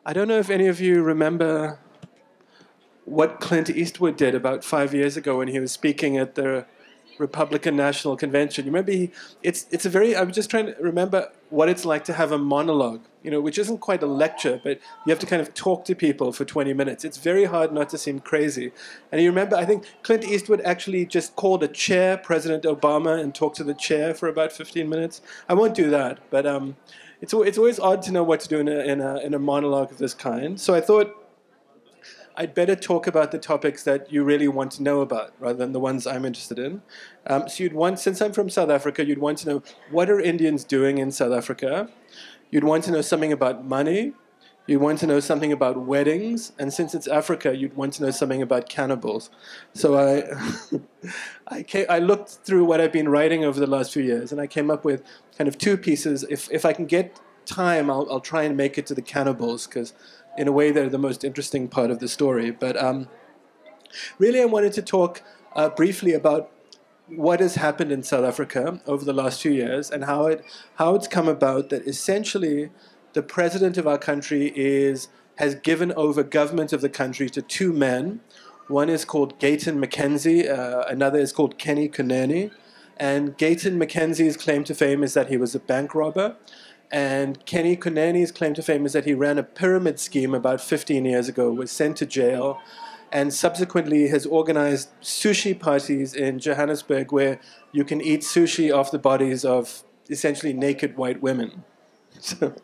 I don't know if any of you remember what Clint Eastwood did about 5 years ago when he was speaking at the Republican National Convention. You remember it's a very, I'm just trying to remember what it's like to have a monologue, which isn't quite a lecture, but you have to kind of talk to people for 20 minutes. It's very hard not to seem crazy. And you remember, I think Clint Eastwood actually just called a chair President Obama and talked to the chair for about 15 minutes. I won't do that, but it's always odd to know what to do in a monologue of this kind. So I thought I'd better talk about the topics that you really want to know about rather than the ones I'm interested in. Since I'm from South Africa, you'd want to know, what are Indians doing in South Africa? You'd want to know something about money. You'd want to know something about weddings. And since it's Africa, you'd want to know something about cannibals. So I looked through what I've been writing over the last few years, and I came up with kind of two pieces. If I can get time, I'll try and make it to the cannibals, because in a way, they're the most interesting part of the story. But really, I wanted to talk briefly about what has happened in South Africa over the last few years and how it's come about that essentially the president of our country has given over government of the country to two men. One is called Gayton Mackenzie, another is called Kenny Kunene. And Gayton Mackenzie's claim to fame is that he was a bank robber. And Kenny Kunene's claim to fame is that he ran a pyramid scheme about 15 years ago, was sent to jail, and subsequently has organized sushi parties in Johannesburg where you can eat sushi off the bodies of essentially naked white women. So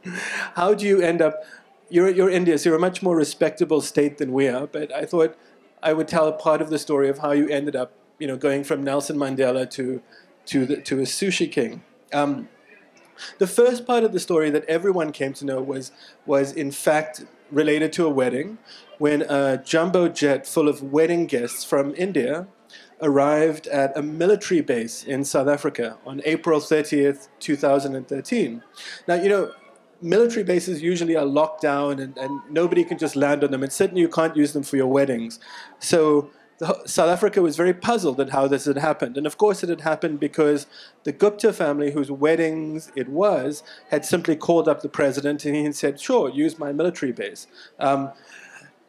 how do you end up... You're India, so you're a much more respectable state than we are, but I thought I would tell a part of the story of how you ended up, going from Nelson Mandela to a sushi king. The first part of the story that everyone came to know was in fact related to a wedding, when a jumbo jet full of wedding guests from India arrived at a military base in South Africa on April 30th, 2013. Now, military bases usually are locked down and nobody can just land on them, and certainly you can't use them for your weddings. So South Africa was very puzzled at how this had happened. And of course it had happened because the Gupta family, whose weddings it was, had simply called up the president and he had said, sure, use my military base.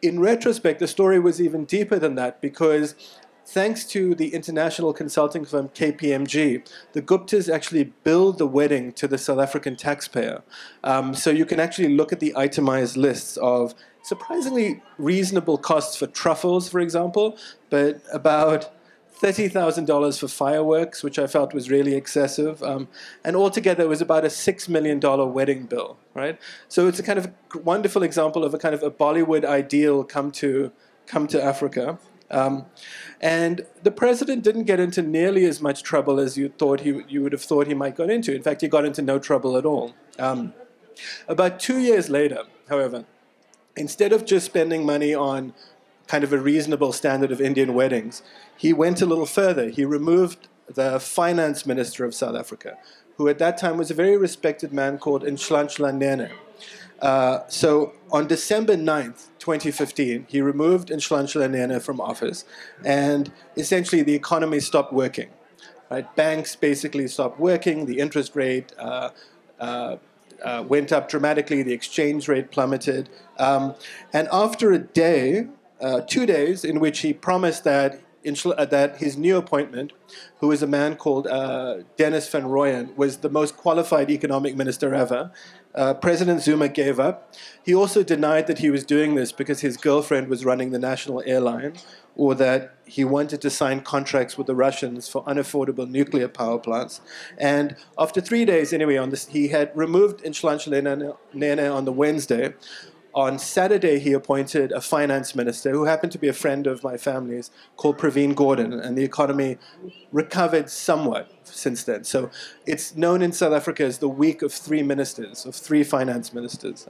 In retrospect, the story was even deeper than that, because thanks to the international consulting firm KPMG, the Guptas actually billed the wedding to the South African taxpayer. So you can actually look at the itemized lists of surprisingly reasonable costs for truffles, for example, but about $30,000 for fireworks, which I felt was really excessive. And altogether, it was about a $6 million wedding bill, right? So it's a kind of wonderful example of a kind of a Bollywood ideal come to Africa. And the president didn't get into nearly as much trouble as you would have thought he might get into. In fact, he got into no trouble at all. About 2 years later, however, instead of just spending money on kind of a reasonable standard of Indian weddings, he went a little further. He removed the finance minister of South Africa, who at that time was a very respected man called Nhlanhla Nene. So on December 9th, 2015, he removed Nhlanhla Nene from office, and essentially the economy stopped working. Right? Banks basically stopped working, the interest rate went up dramatically, the exchange rate plummeted. And after a day, 2 days, in which he promised that his new appointment, who is a man called Dennis van Rooyen, was the most qualified economic minister ever, President Zuma gave up. He also denied that he was doing this because his girlfriend was running the national airline, or that he wanted to sign contracts with the Russians for unaffordable nuclear power plants. And after 3 days, anyway, he had removed Nhlanhla Nene on the Wednesday. On Saturday, he appointed a finance minister who happened to be a friend of my family's, called Praveen Gordhan, and the economy recovered somewhat since then. So it's known in South Africa as the week of three ministers, of three finance ministers.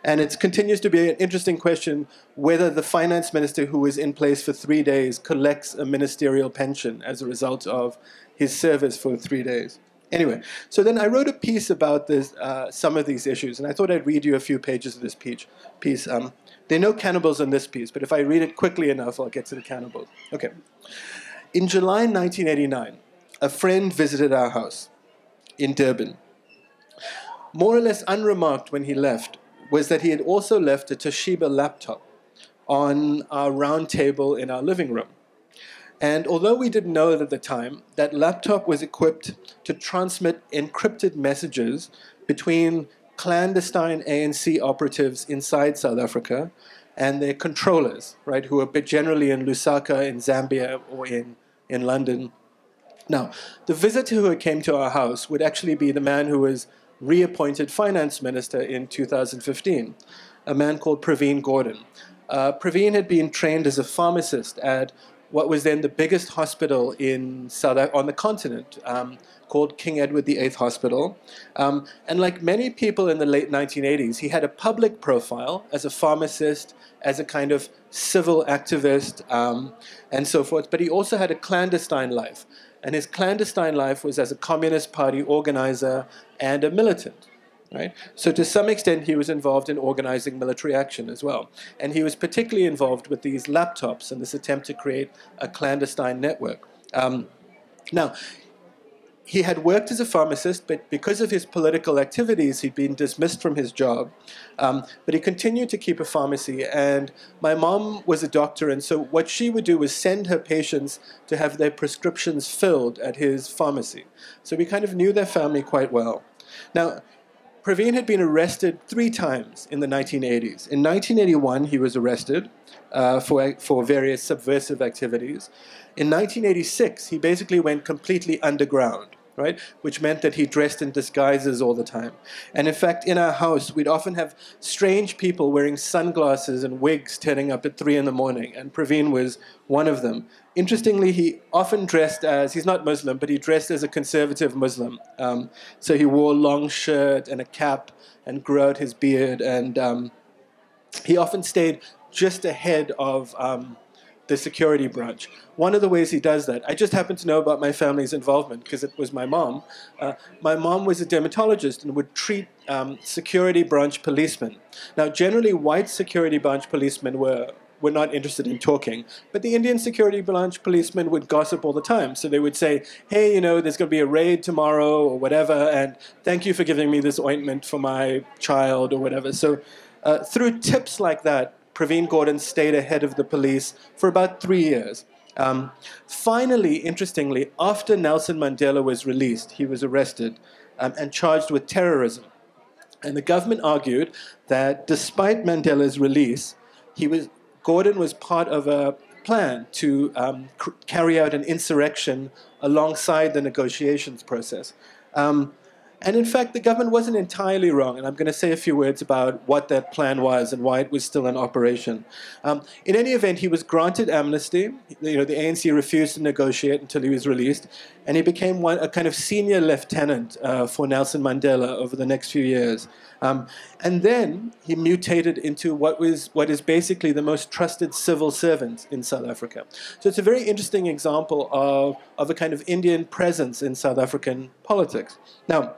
And it continues to be an interesting question whether the finance minister who was in place for 3 days collects a ministerial pension as a result of his service for 3 days. Anyway, so then I wrote a piece about this, some of these issues, and I thought I'd read you a few pages of this piece. There are no cannibals in this piece, but if I read it quickly enough, I'll get to the cannibals. Okay. In July 1989, a friend visited our house in Durban. More or less unremarked when he left, was that he had also left a Toshiba laptop on our round table in our living room. And although we didn't know it at the time, that laptop was equipped to transmit encrypted messages between clandestine ANC operatives inside South Africa and their controllers, right, who are generally in Lusaka, in Zambia, or in London. Now, the visitor who came to our house would actually be the man who was reappointed finance minister in 2015, a man called Praveen Gordhan. Praveen had been trained as a pharmacist at what was then the biggest hospital on the continent, called King Edward VIII Hospital. And like many people in the late 1980s, he had a public profile as a pharmacist, as a kind of civil activist, and so forth. But he also had a clandestine life. And his clandestine life was as a Communist Party organizer and a militant. Right? So to some extent, he was involved in organizing military action as well. And he was particularly involved with these laptops and this attempt to create a clandestine network. Now, he had worked as a pharmacist, but because of his political activities, he'd been dismissed from his job. But he continued to keep a pharmacy. And my mom was a doctor, and so what she would do was send her patients to have their prescriptions filled at his pharmacy. So we kind of knew their family quite well. Now, Praveen had been arrested 3 times in the 1980s. In 1981, he was arrested for various subversive activities. In 1986, he basically went completely underground, right? Which meant that he dressed in disguises all the time. And in fact, in our house, we'd often have strange people wearing sunglasses and wigs turning up at 3 in the morning, and Praveen was one of them. Interestingly, he often dressed as, he's not Muslim, but he dressed as a conservative Muslim. So he wore a long shirt and a cap and grew out his beard, and he often stayed just ahead of the security branch. One of the ways he does that, I just happen to know about my family's involvement because it was my mom. My mom was a dermatologist and would treat security branch policemen. Now, generally, white security branch policemen were not interested in talking, but the Indian security branch policemen would gossip all the time. So they would say, hey, you know, there's going to be a raid tomorrow or whatever, and thank you for giving me this ointment for my child or whatever. So through tips like that, Praveen Gordhan stayed ahead of the police for about 3 years. Finally, interestingly, after Nelson Mandela was released, he was arrested and charged with terrorism. And the government argued that despite Mandela's release, Gordhan was part of a plan to carry out an insurrection alongside the negotiations process. And in fact, the government wasn't entirely wrong, and I'm going to say a few words about what that plan was and why it was still in operation. In any event, he was granted amnesty. The ANC refused to negotiate until he was released, and he became a kind of senior lieutenant for Nelson Mandela over the next few years. And then he mutated into what is basically the most trusted civil servant in South Africa. So it's a very interesting example of a kind of Indian presence in South African politics. Now,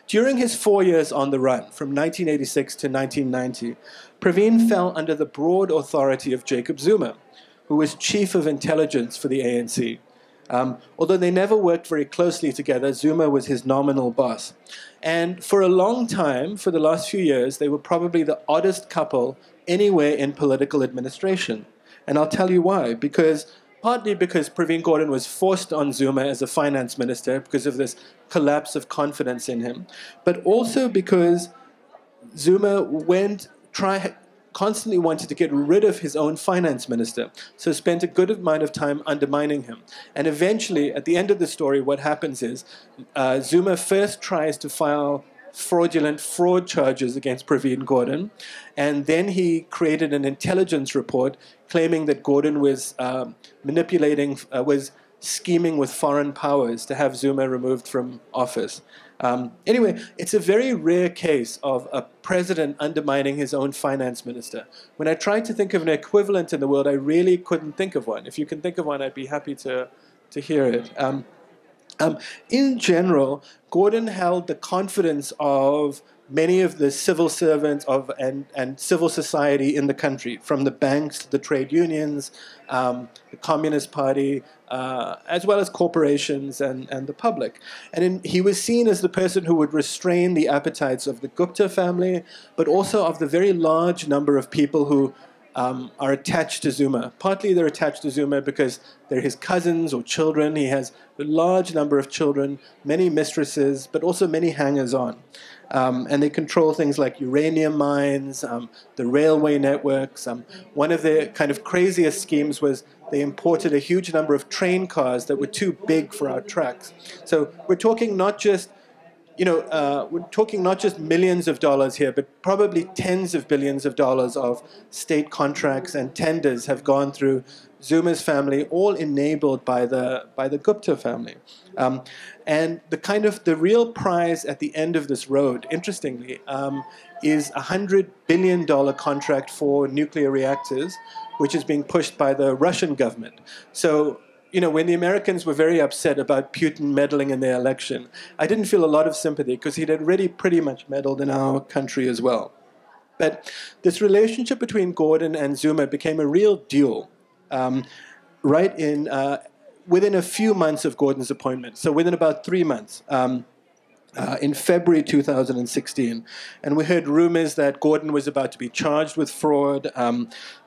during his 4 years on the run, from 1986 to 1990, Praveen fell under the broad authority of Jacob Zuma, who was chief of intelligence for the ANC. Although they never worked very closely together, Zuma was his nominal boss. And for a long time, for the last few years, they were probably the oddest couple anywhere in political administration. And I'll tell you why. Partly because Praveen Gordhan was forced on Zuma as a finance minister because of this collapse of confidence in him, but also because Zuma constantly wanted to get rid of his own finance minister, so spent a good amount of time undermining him. And eventually, at the end of the story, what happens is Zuma first tries to file fraud charges against Praveen Gordhan, and then he created an intelligence report claiming that Gordhan was was scheming with foreign powers to have Zuma removed from office. Anyway, it's a very rare case of a president undermining his own finance minister. When I tried to think of an equivalent in the world, I really couldn't think of one. If you can think of one, I'd be happy to hear it. In general, Gordhan held the confidence of many of the civil servants and civil society in the country, from the banks to the trade unions, the Communist Party, as well as corporations and the public. And he was seen as the person who would restrain the appetites of the Gupta family, but also of the very large number of people who are attached to Zuma. Partly they're attached to Zuma because they're his cousins or children. He has a large number of children, many mistresses, but also many hangers-on. And they control things like uranium mines, the railway networks. One of their kind of craziest schemes was they imported a huge number of train cars that were too big for our tracks. So we're talking not just we're talking not just millions of dollars here, but probably tens of billions of dollars of state contracts and tenders have gone through Zuma's family, all enabled by the Gupta family. And the real prize at the end of this road, interestingly, is a $100 billion contract for nuclear reactors, which is being pushed by the Russian government. So, when the Americans were very upset about Putin meddling in their election, I didn't feel a lot of sympathy because he'd already pretty much meddled in our country as well. But this relationship between Gordon and Zuma became a real duel within a few months of Gordon's appointment. So within about 3 months. In February 2016. And we heard rumors that Gordon was about to be charged with fraud.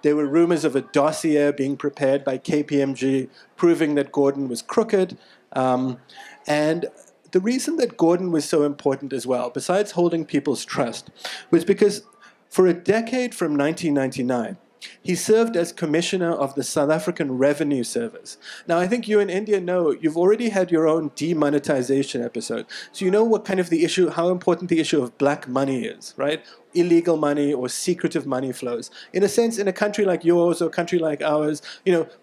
There were rumors of a dossier being prepared by KPMG proving that Gordon was crooked. And the reason that Gordon was so important as well, besides holding people's trust, was because for a decade from 1999, he served as commissioner of the South African Revenue Service. Now, I think you in India know you've already had your own demonetization episode. So you know what kind of how important the issue of black money is, right? Illegal money or secretive money flows. In a sense, in a country like yours or a country like ours,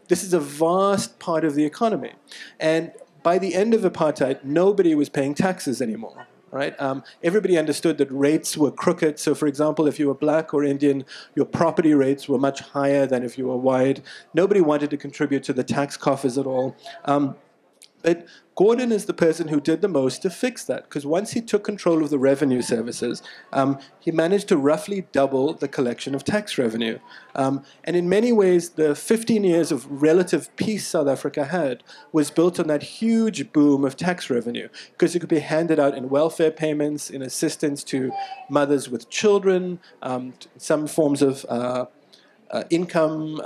this is a vast part of the economy. And by the end of apartheid, nobody was paying taxes anymore. Right? Everybody understood that rates were crooked. So, for example, if you were black or Indian, your property rates were much higher than if you were white. Nobody wanted to contribute to the tax coffers at all. But Gordon is the person who did the most to fix that, because once he took control of the revenue services, he managed to roughly double the collection of tax revenue. And in many ways, the 15 years of relative peace South Africa had was built on that huge boom of tax revenue, because it could be handed out in welfare payments, in assistance to mothers with children, some forms of income,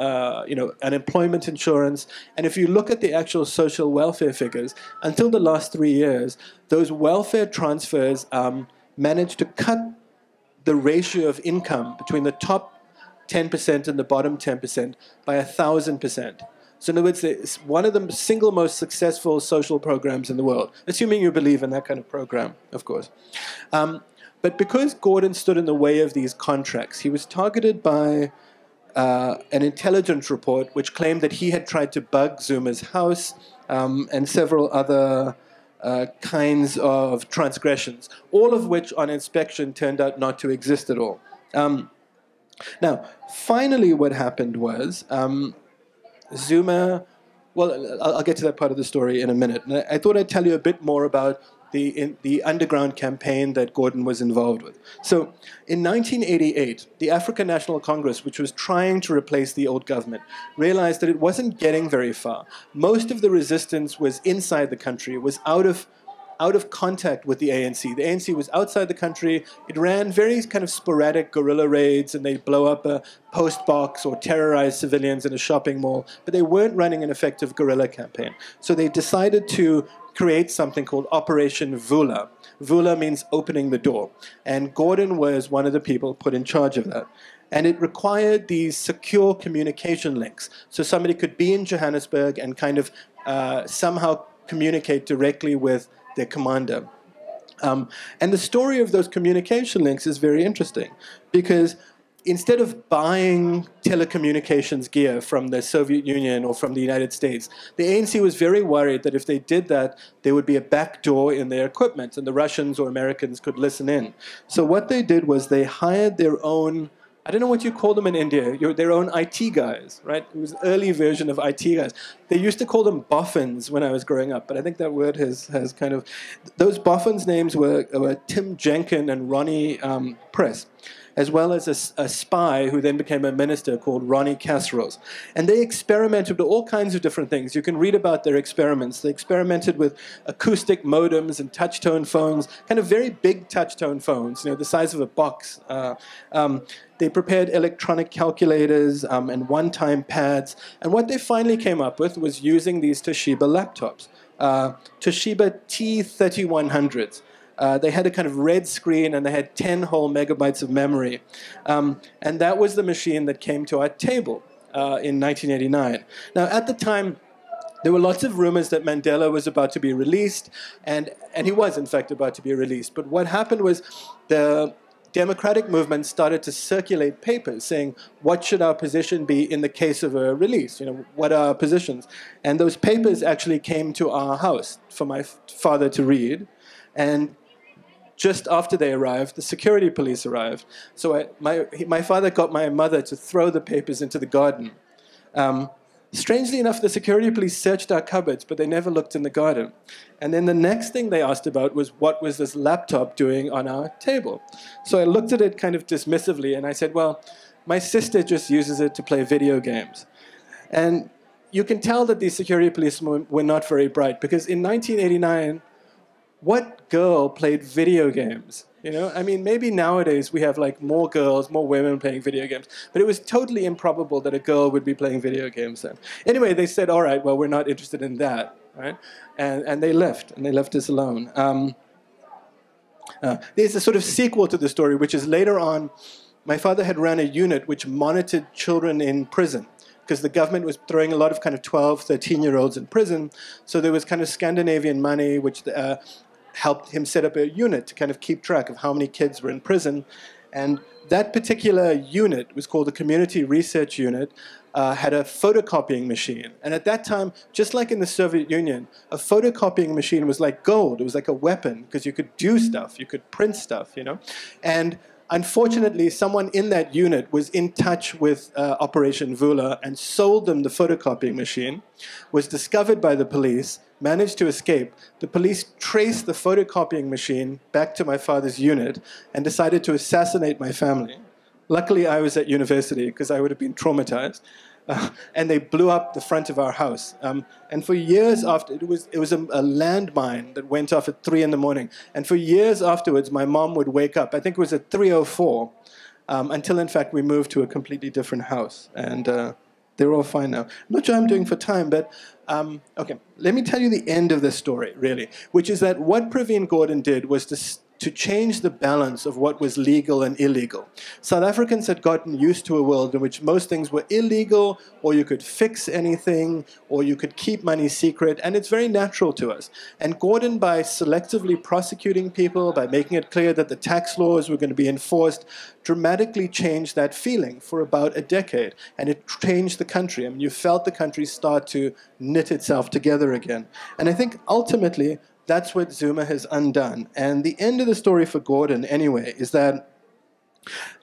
unemployment insurance. And if you look at the actual social welfare figures, until the last 3 years, those welfare transfers managed to cut the ratio of income between the top 10% and the bottom 10% by 1,000%. So in other words, it's one of the single most successful social programs in the world, assuming you believe in that kind of program, of course. But because Gordon stood in the way of these contracts, he was targeted by an intelligence report which claimed that he had tried to bug Zuma's house and several other kinds of transgressions, all of which on inspection turned out not to exist at all. Now, finally what happened was Zuma, well, I'll get to that part of the story in a minute. And I thought I'd tell you a bit more about the underground campaign that Gordon was involved with. So in 1988, the African National Congress, which was trying to replace the old government, realized that it wasn't getting very far. Most of the resistance was inside the country, was out of contact with the ANC. The ANC was outside the country. It ran very kind of sporadic guerrilla raids, and they'd blow up a post box or terrorize civilians in a shopping mall, but they weren't running an effective guerrilla campaign. So they decided to create something called Operation Vula. Vula means opening the door. And Gordon was one of the people put in charge of that. And it required these secure communication links. So somebody could be in Johannesburg and kind of somehow communicate directly with their commander. And the story of those communication links is very interesting, because instead of buying telecommunications gear from the Soviet Union or from the United States, the ANC was very worried that if they did that, there would be a backdoor in their equipment, and the Russians or Americans could listen in. So what they did was they hired their own I don't know what you call them in India. Their own IT guys, right? It was an early version of IT guys. They used to call them boffins when I was growing up, but I think that word has kind of... Those boffins' names were Tim Jenkin and Ronnie Press, as well as a spy who then became a minister called Ronnie Casseroles. And they experimented with all kinds of different things. You can read about their experiments. They experimented with acoustic modems and touch-tone phones, kind of very big touch-tone phones, the size of a box. They prepared electronic calculators and one-time pads. And what they finally came up with was using these Toshiba laptops, Toshiba T3100s. They had a kind of red screen and they had 10 whole megabytes of memory. And that was the machine that came to our table in 1989. Now, at the time, there were lots of rumors that Mandela was about to be released, and he was, in fact, about to be released. But what happened was the democratic movement started to circulate papers saying, what should our position be in the case of a release? What are our positions? And those papers actually came to our house for my father to read. And just after they arrived, the security police arrived. So my father got my mother to throw the papers into the garden. Strangely enough, the security police searched our cupboards, but they never looked in the garden. And then the next thing they asked about was, what was this laptop doing on our table? So I looked at it kind of dismissively, and I said, well, my sister just uses it to play video games. And you can tell that these security policemen were not very bright, because in 1989, what girl played video games? I mean, maybe nowadays we have like more girls, more women playing video games, but it was totally improbable that a girl would be playing video games then. Anyway, they said, all right, well, we're not interested in that, right? And they left us alone. There's a sort of sequel to the story, which is later on, my father had ran a unit which monitored children in prison, because the government was throwing a lot of kind of 12, 13-year-olds in prison, so there was kind of Scandinavian money which helped him set up a unit to kind of keep track of how many kids were in prison. And that particular unit was called the Community Research Unit, had a photocopying machine. And at that time, just like in the Soviet Union, a photocopying machine was like gold. It was like a weapon, because you could do stuff, you could print stuff, And unfortunately, someone in that unit was in touch with Operation Vula and sold them the photocopying machine, was discovered by the police, managed to escape. The police traced the photocopying machine back to my father's unit and decided to assassinate my family. Luckily, I was at university because I would have been traumatized. And they blew up the front of our house. And for years after, it was a landmine that went off at 3 in the morning. And for years afterwards, my mom would wake up. I think it was at 3:04, until in fact we moved to a completely different house. And they're all fine now. I'm not sure I'm doing for time, but okay. Let me tell you the end of this story, really, which is that what Praveen Gordhan did was to change the balance of what was legal and illegal. South Africans had gotten used to a world in which most things were illegal, or you could fix anything, or you could keep money secret, and it's very natural to us. And Gordhan, by selectively prosecuting people, by making it clear that the tax laws were going to be enforced, dramatically changed that feeling for about a decade. And it changed the country. I mean, you felt the country start to knit itself together again. And I think ultimately, that's what Zuma has undone. And the end of the story for Gordhan, anyway, is that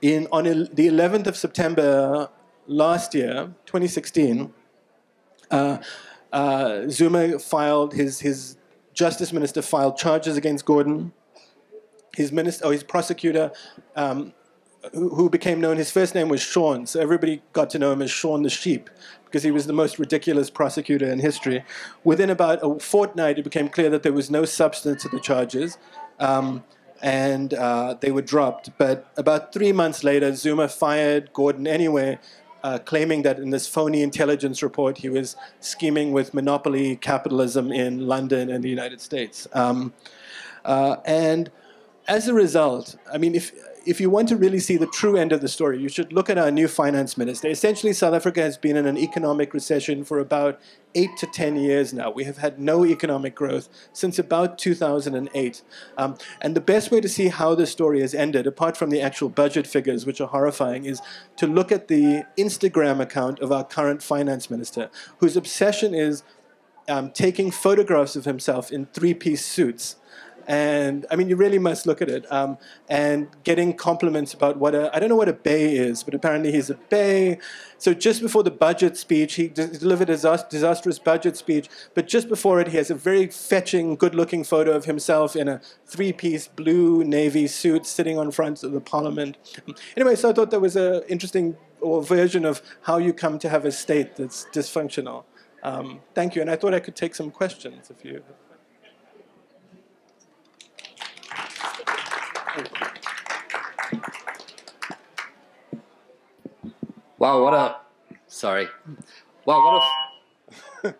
on the 11th of September last year, 2016, Zuma filed, his justice minister filed charges against Gordhan. His prosecutor, who became known, his first name was Sean, so everybody got to know him as Sean the Sheep, because he was the most ridiculous prosecutor in history. Within about a fortnight, it became clear that there was no substance to the charges, and they were dropped. But about 3 months later, Zuma fired Gordhan anyway, claiming that in this phony intelligence report, he was scheming with monopoly capitalism in London and the United States. And as a result, I mean, if you want to really see the true end of the story, you should look at our new finance minister. Essentially, South Africa has been in an economic recession for about 8 to 10 years now. We have had no economic growth since about 2008. And the best way to see how the story has ended, apart from the actual budget figures, which are horrifying, is to look at the Instagram account of our current finance minister, whose obsession is taking photographs of himself in three-piece suits And I mean, you really must look at it. And getting compliments about I don't know what a bay is, but apparently he's a bay. So just before the budget speech, he delivered a disastrous budget speech, but just before it, he has a very fetching, good-looking photo of himself in a three-piece blue navy suit sitting on front of the parliament. Anyway, so I thought that was an interesting version of how you come to have a state that's dysfunctional. Thank you, and I thought I could take some questions if you... Wow, what a... Sorry. Wow, what a...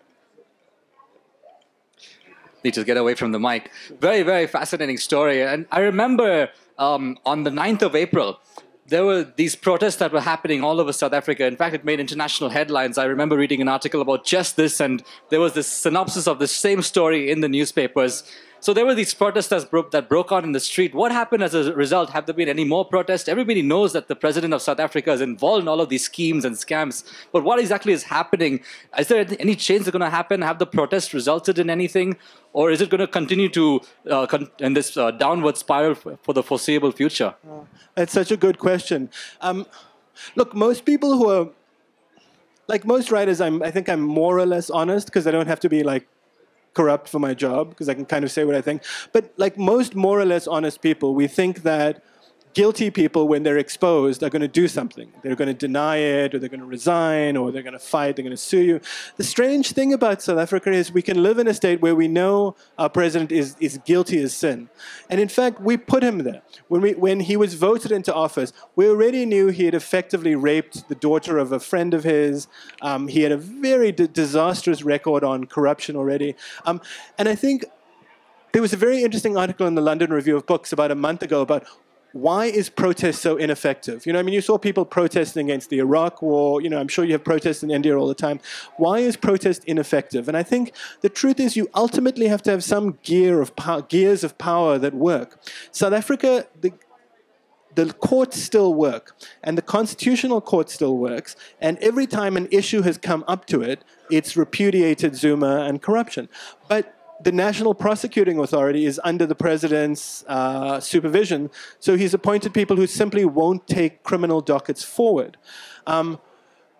Need to get away from the mic. Very, very fascinating story. And I remember on the 9th of April, there were these protests that were happening all over South Africa. In fact, it made international headlines. I remember reading an article about just this, and there was this synopsis of the same story in the newspapers. So there were these protests that broke out in the street. What happened as a result? Have there been any more protests? Everybody knows that the president of South Africa is involved in all of these schemes and scams. But what exactly is happening? Is there any change that's going to happen? Have the protests resulted in anything? Or is it going to continue to in this downward spiral for the foreseeable future? That's such a good question. Look, most people who are, like most writers, I think I'm more or less honest because I don't have to be like corrupt for my job because I can kind of say what I think. But like most more or less honest people, we think that guilty people, when they're exposed, are going to do something. They're going to deny it, or they're going to resign, or they're going to fight, they're going to sue you. The strange thing about South Africa is we can live in a state where we know our president is guilty as sin. And in fact, we put him there. When he was voted into office, we already knew he had effectively raped the daughter of a friend of his. He had a very disastrous record on corruption already. And I think there was a very interesting article in the London Review of Books about a month ago about why is protest so ineffective? You know, I mean, you saw people protesting against the Iraq war. You know, I'm sure you have protests in India all the time. Why is protest ineffective? And I think the truth is you ultimately have to have some gears of power that work. South Africa, the courts still work, and the constitutional court still works, and every time an issue has come up to it, it's repudiated Zuma and corruption. But the National Prosecuting Authority is under the president's supervision, so he's appointed people who simply won't take criminal dockets forward. The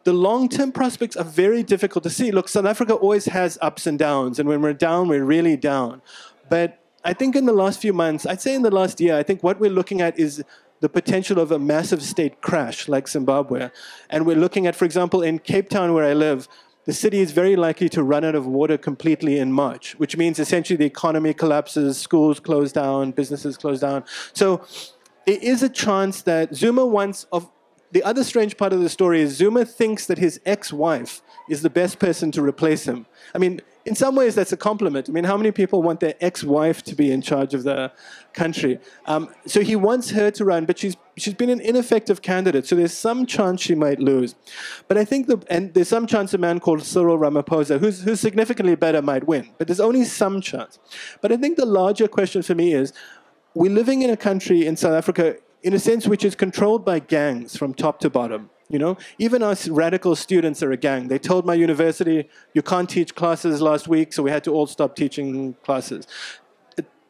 long-term prospects are very difficult to see. Look, South Africa always has ups and downs, and when we're down, we're really down. But I think in the last few months, I'd say in the last year, I think what we're looking at is the potential of a massive state crash like Zimbabwe. And we're looking at, for example, in Cape Town where I live, the city is very likely to run out of water completely in March, which means essentially the economy collapses, schools close down, businesses close down. So there is a chance that Zuma the other strange part of the story is Zuma thinks that his ex-wife is the best person to replace him. I mean, in some ways that's a compliment. I mean, how many people want their ex-wife to be in charge of the country? So he wants her to run, but she's been an ineffective candidate, so there's some chance she might lose. But I think, and there's some chance a man called Cyril Ramaphosa, who's significantly better, might win. But there's only some chance. But I think the larger question for me is, we're living in a country in South Africa, in a sense, which is controlled by gangs from top to bottom. You know, even us radical students are a gang. They told my university, you can't teach classes last week, so we had to all stop teaching classes.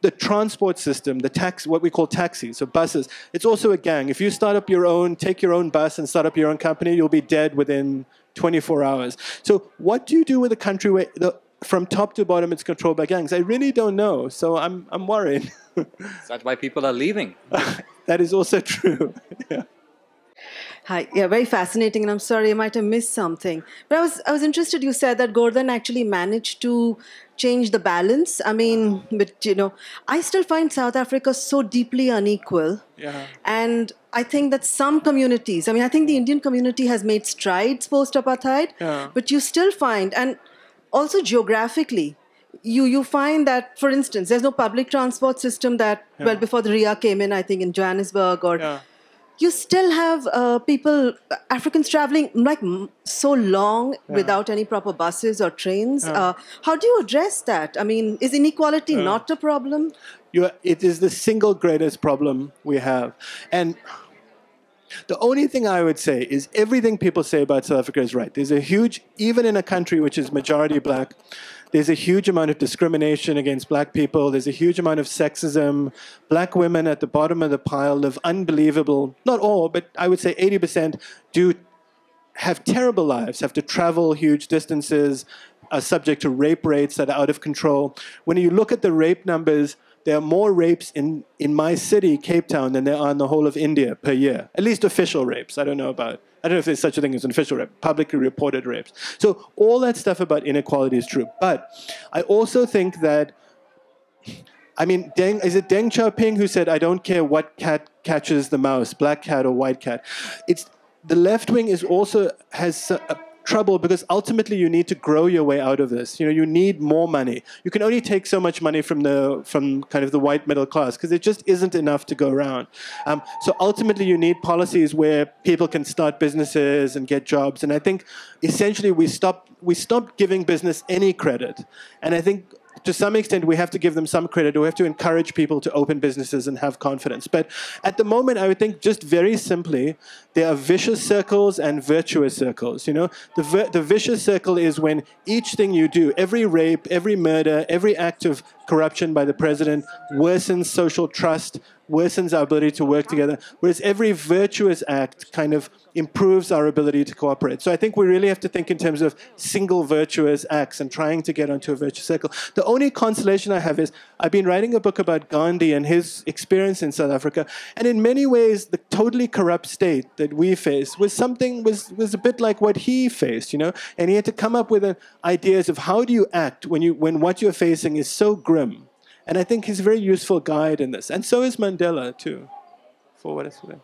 The transport system, what we call taxis, so buses, it's also a gang. If you take your own bus and start up your own company, you'll be dead within 24 hours. So what do you do with a country where from top to bottom it's controlled by gangs? I really don't know, so I'm worried. Is that why people are leaving? That is also true. Yeah. Hi. Yeah, very fascinating, and I'm sorry I might have missed something. But I was interested. You said that Gordon actually managed to change the balance. I mean, but you know, I still find South Africa so deeply unequal. Yeah. And I think that some communities, I mean, I think the Indian community has made strides post-apartheid, but you still find, and also geographically, you find that, for instance, there's no public transport system that, well, before the RIA came in, I think in Johannesburg or... You still have people, Africans traveling like so long without any proper buses or trains. How do you address that? I mean, is inequality not a problem? It is the single greatest problem we have. And the only thing I would say is everything people say about South Africa is right. There's a huge, even in a country which is majority black, there's a huge amount of discrimination against black people. There's a huge amount of sexism. Black women at the bottom of the pile live unbelievable, not all, but I would say 80% do have terrible lives, have to travel huge distances, are subject to rape rates that are out of control. When you look at the rape numbers, there are more rapes in my city, Cape Town, than there are in the whole of India per year. At least official rapes. I don't know if there's such a thing as an official rape, publicly reported rapes. So all that stuff about inequality is true. But I also think that, I mean, is it Deng Xiaoping who said, I don't care what cat catches the mouse, black cat or white cat? The left wing has trouble because ultimately you need to grow your way out of this. You need more money. You can only take so much money from kind of the white middle class because it just isn't enough to go around. So ultimately you need policies where people can start businesses and get jobs. And I think essentially we stopped giving business any credit. And I think to some extent, we have to give them some credit. We have to encourage people to open businesses and have confidence. But at the moment, I would think just very simply, there are vicious circles and virtuous circles. The vicious circle is when each thing you do, every rape, every murder, every act of corruption by the president worsens social trust, worsens our ability to work together, whereas every virtuous act kind of improves our ability to cooperate. So I think we really have to think in terms of single virtuous acts and trying to get onto a virtuous circle. The only consolation I have is I've been writing a book about Gandhi and his experience in South Africa, and in many ways the totally corrupt state that we face was a bit like what he faced, and he had to come up with ideas of how do you act when what you're facing is so grim. And I think he's a very useful guide in this. And so is Mandela, too, for what it's worth.